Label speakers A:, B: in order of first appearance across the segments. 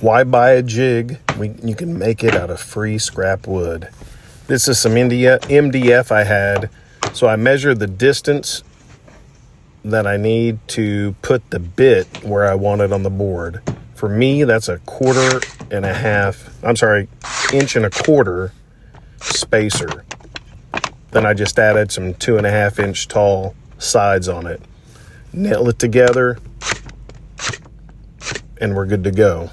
A: Why buy a jig when you can make it out of free scrap wood? This is some MDF I had. So I measured the distance that I need to put the bit where I want it on the board. For me, that's a 1.25 inch spacer. Then I just added some 2.5 inch tall sides on it. Nail it together, and we're good to go.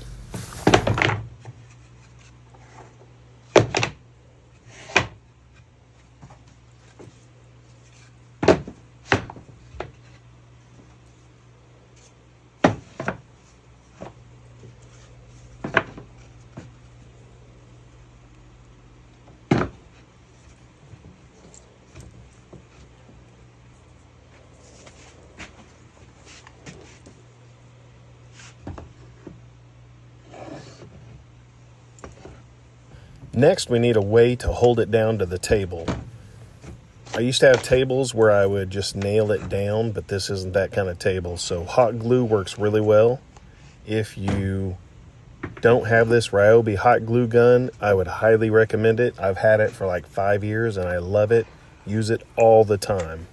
A: Next, we need a way to hold it down to the table. I used to have tables where I would just nail it down, but this isn't that kind of table. So hot glue works really well. If you don't have this Ryobi hot glue gun, I would highly recommend it. I've had it for like 5 years and I love it. Use it all the time.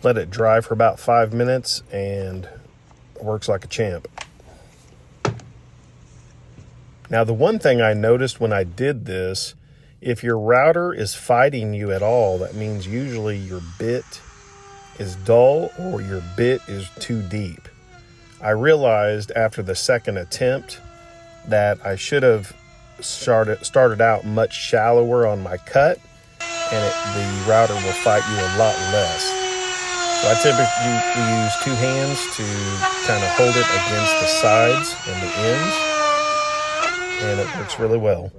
A: Let it dry for about 5 minutes and it works like a champ. Now, the one thing I noticed when I did this, if your router is fighting you at all, that means usually your bit is dull or your bit is too deep. I realized after the second attempt that I should have started out much shallower on my cut, and the router will fight you a lot less. So I typically use 2 hands to kind of hold it against the sides and the ends, and it works really well.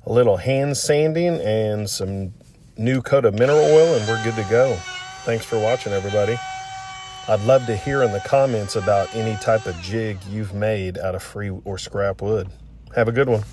A: A little hand sanding and some new coat of mineral oil, and we're good to go. Thanks for watching, everybody. I'd love to hear in the comments about any type of jig you've made out of free or scrap wood. Have a good one.